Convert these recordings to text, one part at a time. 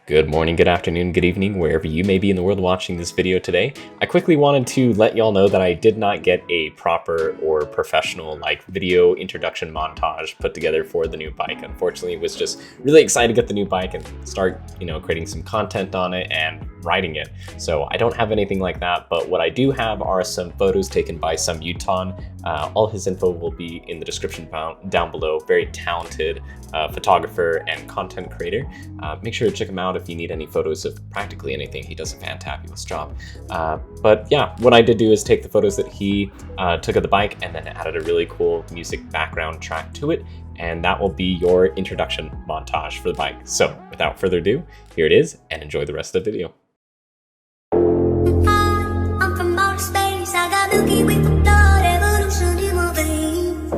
Good morning, good afternoon, good evening, wherever you may be in the world watching this video today. I quickly wanted to let y'all know that I did not get a proper or professional video introduction montage put together for the new bike. Unfortunately, was just really excited to get the new bike and start, creating some content on it and riding it. So I don't have anything like that, but what I do have are some photos taken by some Utah. All his info will be in the description down below. Very talented photographer and content creator. Make sure to check him out if you need any photos of practically anything. He does a fantabulous job. But yeah, what I did do is take the photos that he took of the bike and then added a really cool music background track to it. And that will be your introduction montage for the bike. So without further ado, here it is, and enjoy the rest of the video. I'm from outer space, I got Milky Way for blood, evolution in my veins.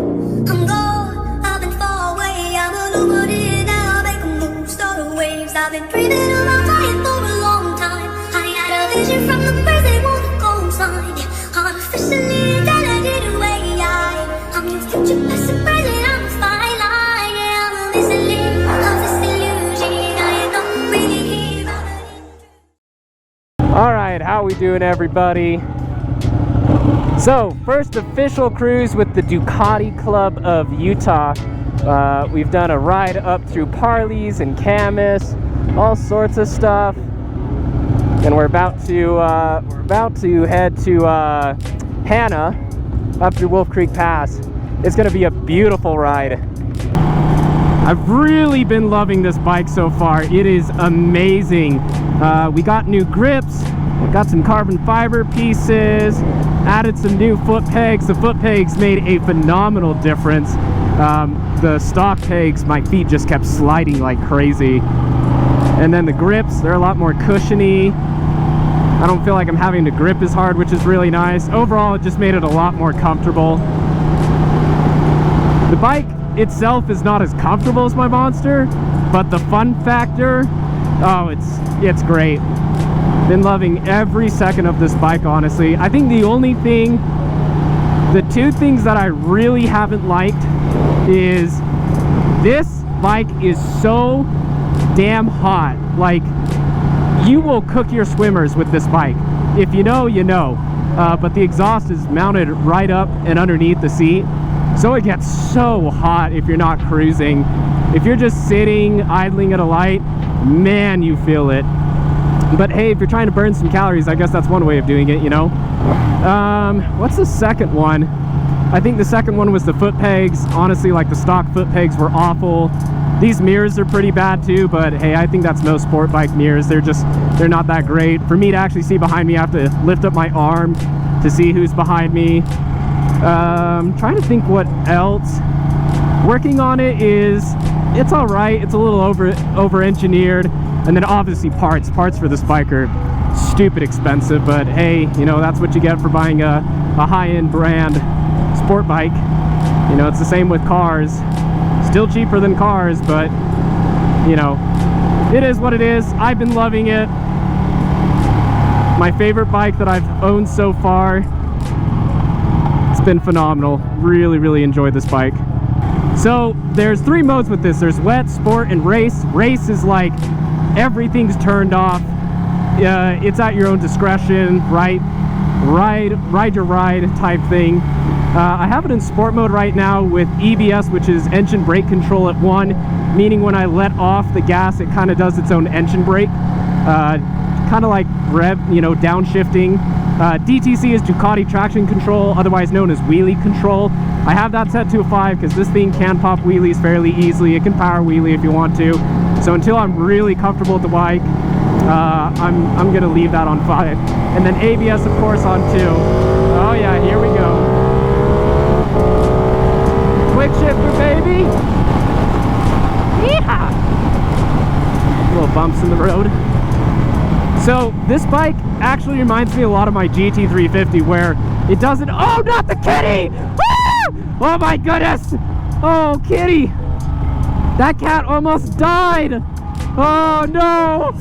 I'm gold, I've been far away, I'm illuminated now, I make a move, start the waves. I've been breathing on my fire for a long time. I had a vision from the birds, they want to go inside. Artificially intelligent way, I'm your future, past and present, I'm a firelight. Yeah, I'm a listening of this illusion, I am not really here. Alright, how we doing, everybody? So, first official cruise with the Ducati Club of Utah. We've done a ride up through Parley's and Camas, all sorts of stuff. And we're about to head to Hannah up through Wolf Creek Pass. It's gonna be a beautiful ride. I've really been loving this bike so far. It is amazing. We got new grips, got some carbon fiber pieces, added some new foot pegs. The foot pegs made a phenomenal difference. The stock pegs, my feet just kept sliding like crazy. And then the grips, they're a lot more cushiony. I don't feel like I'm having to grip as hard, which is really nice. Overall, it just made it a lot more comfortable. The bike itself is not as comfortable as my Monster, but the fun factor, oh, it's great. Been loving every second of this bike, honestly. I think the two things that I really haven't liked is this bike is so damn hot. Like, you will cook your swimmers with this bike. If you know, you know. But the exhaust is mounted right up and underneath the seat. So it gets so hot if you're not cruising. If you're just sitting, idling at a light, man, you feel it. But hey, if you're trying to burn some calories, I guess that's one way of doing it, you know? What's the second one? I think the second one was the foot pegs. Honestly, like, the stock foot pegs were awful. These mirrors are pretty bad too, but hey, I think that's most sport bike mirrors. They're not that great. For me to actually see behind me, I have to lift up my arm to see who's behind me. Trying to think what else. Working on it it's all right. It's a little over engineered, and then obviously parts for this bike are stupid expensive. But hey, that's what you get for buying a high-end brand sport bike. It's the same with cars. Still cheaper than cars, but it is what it is. I've been loving it. My favorite bike that I've owned so far. It's been phenomenal. Really, really enjoyed this bike. So there's 3 modes with this. There's wet, sport, and race. Race is like everything's turned off. It's at your own discretion, right? Ride your ride type thing. I have it in sport mode right now with EBS, which is engine brake control at 1, meaning when I let off the gas, it kind of does its own engine brake. Kind of like rev, downshifting. DTC is Ducati traction control, otherwise known as wheelie control. I have that set to a 5 because this thing can pop wheelies fairly easily. It can power wheelie if you want to. So until I'm really comfortable with the bike, I'm gonna leave that on 5. And then ABS, of course, on 2. Oh yeah, here we go. Quick shifter, baby. Yeehaw! Little bumps in the road. So this bike actually reminds me a lot of my GT350, where it doesn't. Oh, not the kitty! Woo! Oh my goodness! Oh, kitty! That cat almost died! Oh no!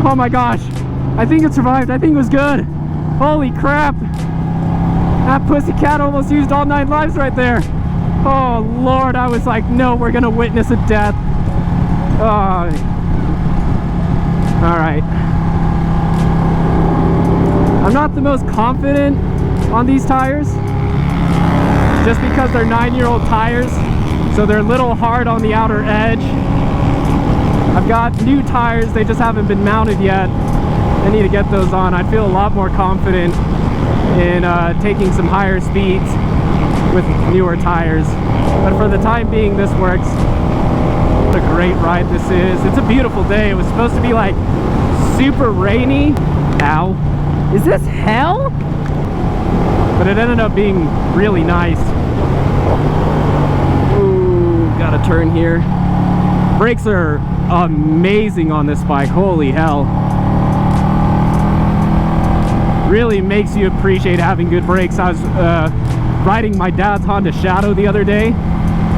Oh my gosh! I think it survived. I think it was good. Holy crap! That pussy cat almost used all 9 lives right there. Oh Lord, I was like, no, we're gonna witness a death. Oh, All right. I'm not the most confident on these tires, just because they're 9-year-old tires, so they're a little hard on the outer edge. I've got new tires, they just haven't been mounted yet. I need to get those on. I feel a lot more confident in taking some higher speeds with newer tires. But for the time being, this works. What a great ride this is. It's a beautiful day. It was supposed to be like super rainy. Ow. Is this hell? But it ended up being really nice. Ooh, gotta turn here. Brakes are amazing on this bike. Holy hell. Really makes you appreciate having good brakes. I was riding my dad's Honda Shadow the other day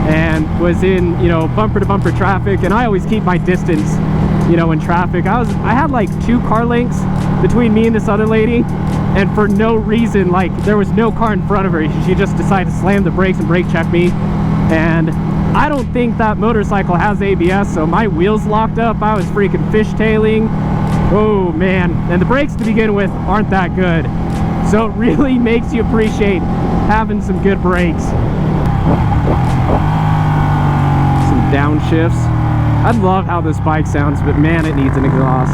and was in, you know, bumper to bumper traffic, and I always keep my distance, you know, in traffic. I had like 2 car lengths between me and this other lady, and for no reason, like, there was no car in front of her. She just decided to slam the brakes and brake check me, and I don't think that motorcycle has ABS, so my wheels locked up. I was freaking fishtailing. Oh man, and the brakes to begin with aren't that good, so it really makes you appreciate having some good brakes. Some downshifts. I love how this bike sounds, but man, it needs an exhaust.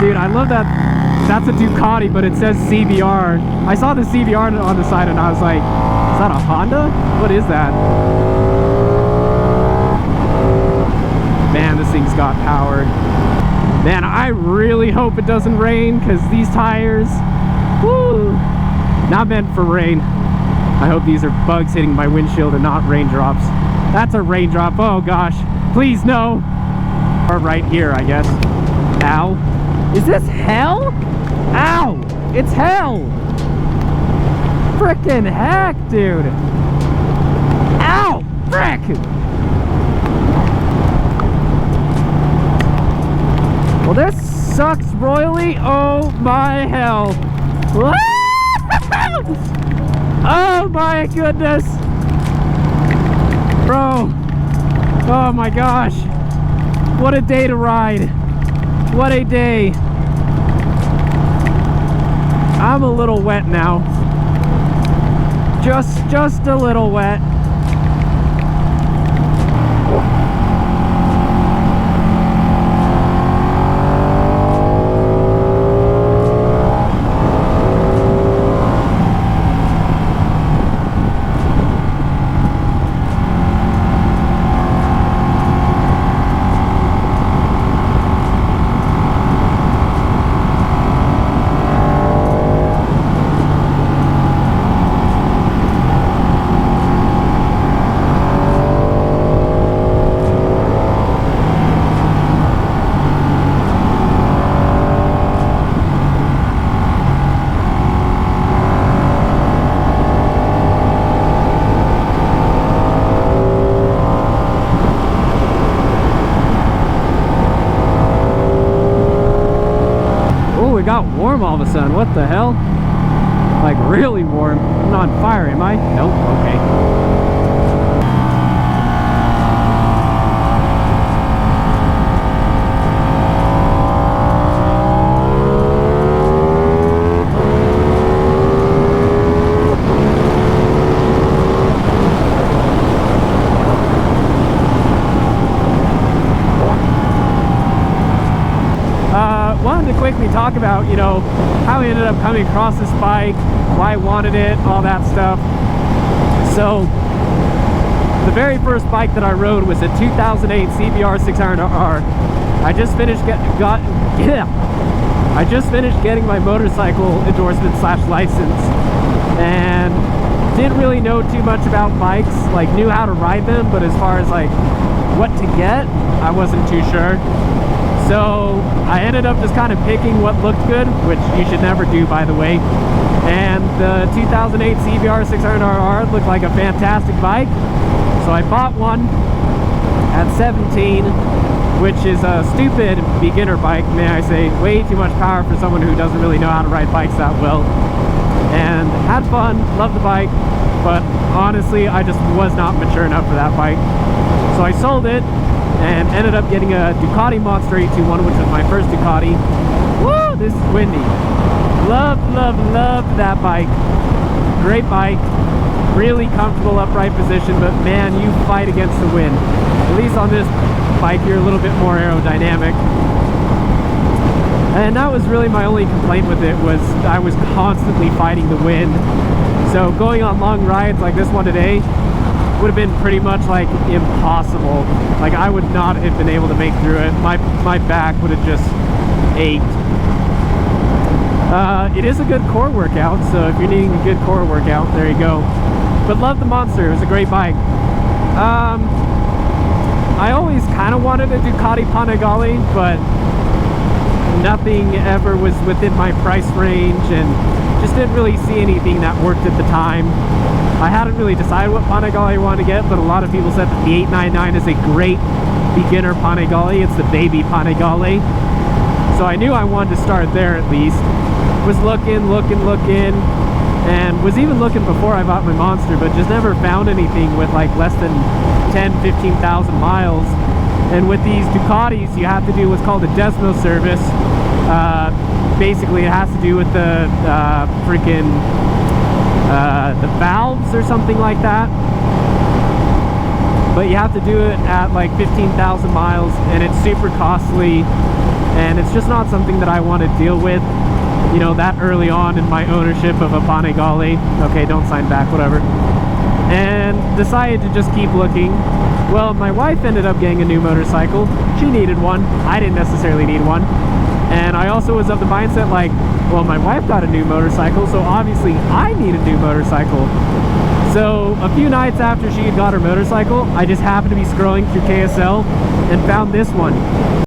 Dude, I love that. That's a Ducati, but it says CBR. I saw the CBR on the side and I was like, is that a Honda? What is that? Man, this thing's got power. Man, I really hope it doesn't rain, because these tires, woo, not meant for rain. I hope these are bugs hitting my windshield and not raindrops. That's a raindrop. Oh gosh, please no. Or right here, I guess. Ow. Is this hell? Ow! It's hell! Frickin' heck, dude! Ow! Frick! Well, this sucks royally. Oh my hell. Oh my goodness. Bro. Oh my gosh. What a day to ride. What a day. I'm a little wet now. Just a little wet. Got warm all of a sudden. What the hell? Like really warm. I'm not on fire, am I? Nope. Okay. Wanted to quickly talk about, you know, how I ended up coming across this bike, why I wanted it, all that stuff. So, the very first bike that I rode was a 2008 CBR 600R. I just finished getting my motorcycle endorsement / license, and didn't really know too much about bikes, like knew how to ride them, but as far as like what to get, I wasn't too sure. So I ended up just kind of picking what looked good, which you should never do, by the way. And the 2008 CBR 600RR looked like a fantastic bike. So I bought one at 17, which is a stupid beginner bike, may I say. Way too much power for someone who doesn't really know how to ride bikes that well. And had fun, loved the bike, but honestly, I just was not mature enough for that bike. So I sold it, and ended up getting a Ducati Monster 821, which was my first Ducati. Woo, this is windy. Love, love, love that bike. Great bike, really comfortable upright position, but man, you fight against the wind. At least on this bike, you're a little bit more aerodynamic. And that was really my only complaint with it, was I was constantly fighting the wind. So going on long rides like this one today would have been pretty much like impossible. Like I would not have been able to make through it. My back would have just ached. It is a good core workout, so if you're needing a good core workout, there you go. But love the Monster, it was a great bike. I always kind of wanted a Ducati Panigale, but nothing ever was within my price range, and just didn't really see anything that worked at the time. I hadn't really decided what Panigale I wanted to get, but a lot of people said that the 899 is a great beginner Panigale. It's the baby Panigale. So I knew I wanted to start there at least. Was looking, and was even looking before I bought my Monster, but just never found anything with like less than 10-15,000 miles. And with these Ducatis, you have to do what's called a Desmo service. Basically, it has to do with the the valves or something like that. But you have to do it at like 15,000 miles, and it's super costly, and it's just not something that I want to deal with, you know, that early on in my ownership of a Panigale. Okay, don't sign back, whatever. And decided to just keep looking. Well, my wife ended up getting a new motorcycle. She needed one. I didn't necessarily need one. And I also was of the mindset like, well, my wife got a new motorcycle, so obviously I need a new motorcycle. So a few nights after she had got her motorcycle, I just happened to be scrolling through KSL and found this one.